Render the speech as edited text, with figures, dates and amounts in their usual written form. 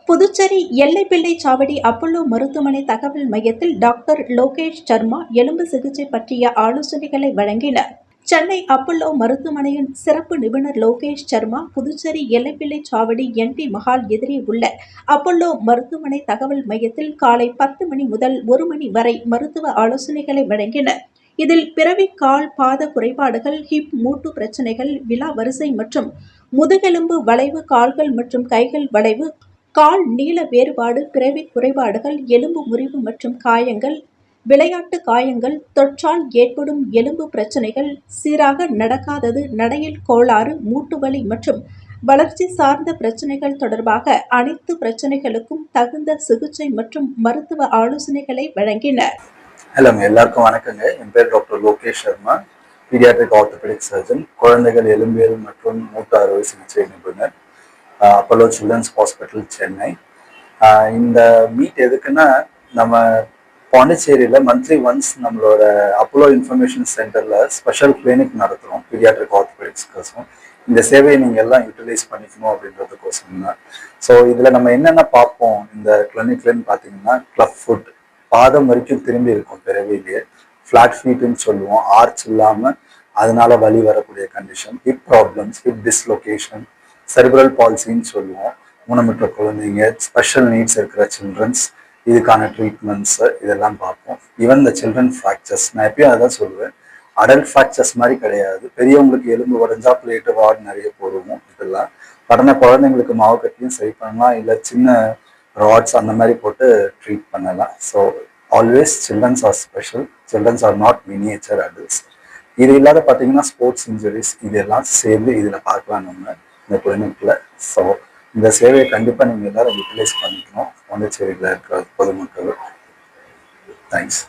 புதுச்சேரி எல்லைப்பிள்ளை சாவடி அப்பல்லோ மருத்துவமனை தகவல் மையத்தில் டாக்டர் லோகேஷ் சர்மா எலும்பு சிகிச்சை பற்றிய ஆலோசனைகளை வழங்கினார். சென்னை அப்பல்லோ மருத்துவமனையின் சிறப்பு நிபுணர் லோகேஷ் சர்மா புதுச்சேரி எல்லைப்பிள்ளை சாவடி NT மஹால் எதிரே உள்ள அப்பல்லோ மருத்துவமனை தகவல் மையத்தில் காலை 10 மணி முதல் 1 மணி வரை மருத்துவ ஆலோசனைகளை வழங்கினர். இதில் பிறவி கால் பாத குறைபாடுகள், ஹிப் மூட்டு பிரச்சினைகள், விலா வரிசை மற்றும் முதுகெலும்பு வளைவு, கால்கள் மற்றும் கைகள் வளைவு, கால் நீள வேறுபாடு, பிறவி குறைபாடுகள், எலும்பு முறிவு மற்றும் காயங்கள், விளையாட்டு காயங்கள், தொற்றால் ஏற்படும் எலும்பு பிரச்சினைகள், சீராக நடக்காதது, நடையில் கோளாறு, மூட்டுவலி மற்றும் வளர்ச்சி சார்ந்த பிரச்சினைகள் தொடர்பாக அனைத்து பிரச்சினைகளுக்கும் தகுந்த சிகிச்சை மற்றும் மருத்துவ ஆலோசனைகளை வழங்கினர். ஹலோங்க, எல்லாருக்கும் வணக்கங்க. என் பேர் doctor Lokesh Sharma, paediatric orthopaedic surgeon, குழந்தைகள் எலும்பியல் மற்றும் மூட்டு அறுவை சிகிச்சை நிபுணர், அப்பல்லோ சில்ட்ரன்ஸ் ஹாஸ்பிட்டல், சென்னை. இந்த மீட் எதுக்குன்னா, நம்ம பாண்டிச்சேரியில் மந்த்லி ஒன்ஸ் நம்மளோட அப்பல்லோ இன்ஃபர்மேஷன் சென்டரில் ஸ்பெஷல் கிளினிக் நடத்துகிறோம் பீடியாட்ரிக் ஆர்த்தோபெடிக்ஸ்க்கோசம். இந்த சேவையை நீங்கள் எல்லாம் யூட்டிலைஸ் பண்ணிக்கணும் அப்படின்றதுக்கோசம் தான். ஸோ இதில் நம்ம என்னென்ன பார்ப்போம் இந்த கிளினிக்லன்னு பார்த்தீங்கன்னா, கிளப் ஃபுட், பாதம் வரைக்கும் திரும்பி இருக்கும் பிறவிலேயே, ஃப்ளாட் ஃபீட்டுன்னு சொல்லுவோம், ஆர்ச் இல்லாமல் அதனால வலி வரக்கூடிய condition, hip problems, hip dislocation, cerebral பால்சின்னு சொல்லுவோம், ஊனமுற்ற குழந்தைங்க, ஸ்பெஷல் நீட்ஸ் இருக்கிற சில்ட்ரன்ஸ், இதுக்கான ட்ரீட்மெண்ட்ஸ் இதெல்லாம் பார்ப்போம். ஈவன் இந்த சில்ட்ரன் ஃப்ராக்சர்ஸ், நான் எப்பயும் அதான் சொல்லுவேன், அடல்ட் ஃப்ராக்சர்ஸ் மாதிரி கிடையாது. பெரியவங்களுக்கு எலும்பு உடஞ்சா பிளேட்டு வார்டு நிறைய போடுவோம். இதெல்லாம் படன குழந்தைங்களுக்கு மாவு கட்டியும் சரி பண்ணலாம், இல்லை சின்ன ராட்ஸ் அந்த மாதிரி போட்டு ட்ரீட் பண்ணலாம். So always childrens are special, childrens are not miniature adults. இது இல்லாத பார்த்தீங்கன்னா ஸ்போர்ட்ஸ் இன்ஜுரிஸ், இதெல்லாம் சேர்ந்து இதில் பார்க்கலாம் நம்ம இந்த கிளினிக்கில். ஸோ இந்த சேவையை கண்டிப்பாக நீங்கள் எல்லாரும் யூட்டிலைஸ் பண்ணிக்கணும் பாண்டிச்சேரியில் இருக்கிற பொதுமக்கள். தேங்க்ஸ்.